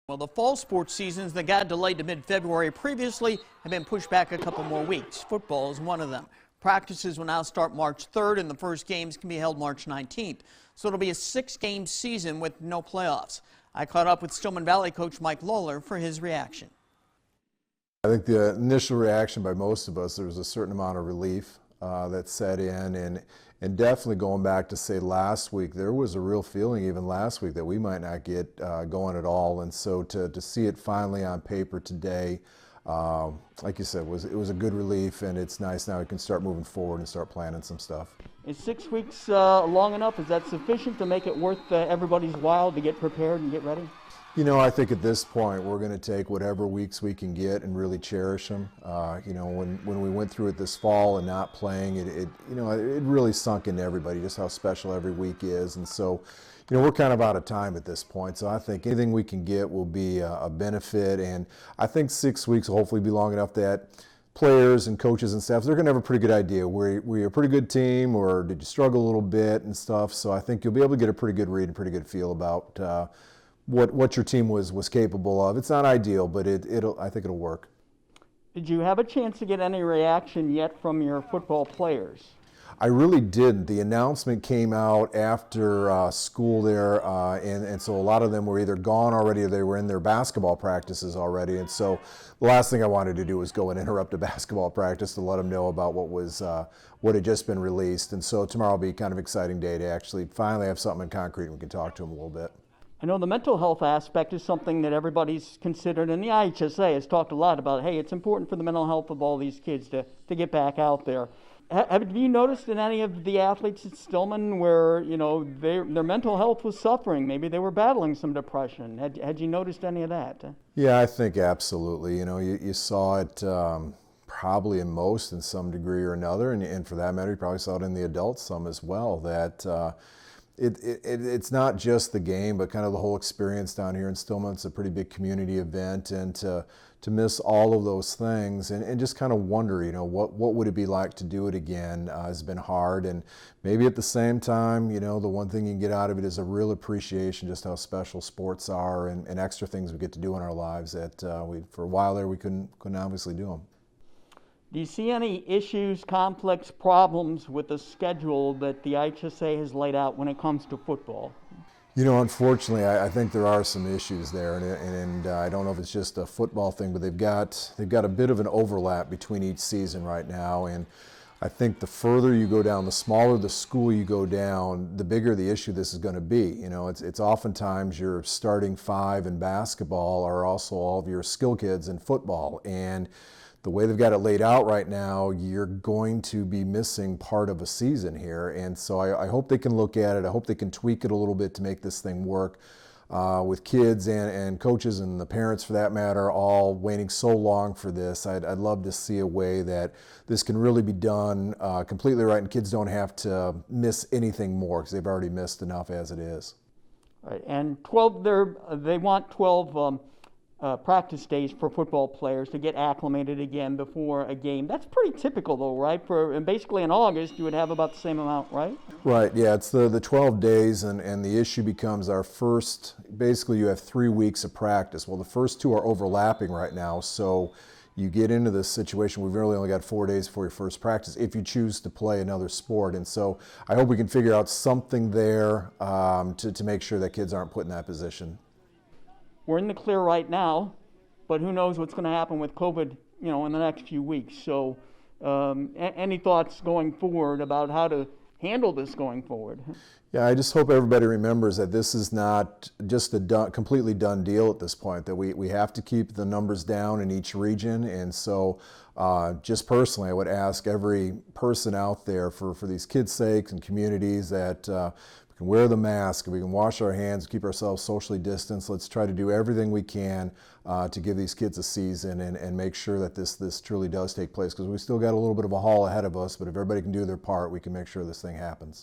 Well, the fall sports seasons that got delayed to mid-February previously have been pushed back a couple more weeks. Football is one of them. Practices will now start March 3rd, and the first games can be held March 19th. So it'll be a 6-game season with no playoffs. I caught up with Stillman Valley coach Mike Lalor for his reaction. I think the initial reaction by most of us, there was a certain amount of relief that set in, and definitely going back to say last week, there was a real feeling even last week that we might not get going at all, and so to see it finally on paper today, like you said, it was a good relief, and it's nice now we can start moving forward and start planning some stuff. Is 6 weeks long enough? Is that sufficient to make it worth everybody's while to get prepared and get ready? You know, I think at this point we're going to take whatever weeks we can get and really cherish them. You know, when we went through it this fall and not playing, it really sunk into everybody just how special every week is. And so, you know, we're kind of out of time at this point. So I think anything we can get will be a benefit. And I think 6 weeks will hopefully be long enough that players and coaches and staff, they're going to have a pretty good idea. Were you a pretty good team, or did you struggle a little bit and stuff? So I think you'll be able to get a pretty good read and pretty good feel about what your team was capable of. It's not ideal, but I think it'll work. Did you have a chance to get any reaction yet from your football players? I really didn't. The announcement came out after school there, and so a lot of them were either gone already or they were in their basketball practices already. And so the last thing I wanted to do was go and interrupt a basketball practice to let them know about what had just been released. And so tomorrow will be kind of an exciting day to actually finally have something in concrete and we can talk to them a little bit. I know the mental health aspect is something that everybody's considered, and the IHSA has talked a lot about, hey, it's important for the mental health of all these kids to get back out there. Have you noticed in any of the athletes at Stillman where, you know, their mental health was suffering? Maybe they were battling some depression. Had you noticed any of that? Yeah, I think absolutely. You know, you saw it probably in most in some degree or another, and for that matter, you probably saw it in the adults some as well, that it's not just the game, but kind of the whole experience down here in Stillman. It's a pretty big community event, and to miss all of those things and just kind of wonder, you know, what would it be like to do it again has been hard. And maybe at the same time, you know, the one thing you can get out of it is a real appreciation just how special sports are and extra things we get to do in our lives that for a while there we couldn't obviously do them. Do you see any issues, conflicts, problems with the schedule that the IHSA has laid out when it comes to football? You know, unfortunately, I think there are some issues there, and I don't know if it's just a football thing, but they've got a bit of an overlap between each season right now, and I think the further you go down, the smaller the school you go down, the bigger the issue this is going to be. You know, it's oftentimes your starting five in basketball are also all of your skill kids in football, and the way they've got it laid out right now, you're going to be missing part of a season here. And so I hope they can look at it. I hope they can tweak it a little bit to make this thing work with kids and coaches and the parents, for that matter, all waiting so long for this. I'd love to see a way that this can really be done completely right and kids don't have to miss anything more because they've already missed enough as it is. Right, and they want 12 practice days for football players to get acclimated again before a game. That's pretty typical though, right? And basically in August you would have about the same amount, right? Right, yeah, it's the 12 days and the issue becomes our first, basically you have 3 weeks of practice. Well, the first 2 are overlapping right now, so you get into this situation, we've really only got 4 days before your first practice if you choose to play another sport. And so I hope we can figure out something there to make sure that kids aren't put in that position. We're in the clear right now, but who knows what's going to happen with COVID, you know, in the next few weeks. So any thoughts going forward about how to handle this going forward? Yeah, I just hope everybody remembers that this is not just a completely done deal at this point, that we have to keep the numbers down in each region. And so just personally, I would ask every person out there for these kids' sakes and communities that we can wear the mask, we can wash our hands, keep ourselves socially distanced. Let's try to do everything we can to give these kids a season and make sure that this truly does take place, because we still got a little bit of a haul ahead of us, but if everybody can do their part, we can make sure this thing happens.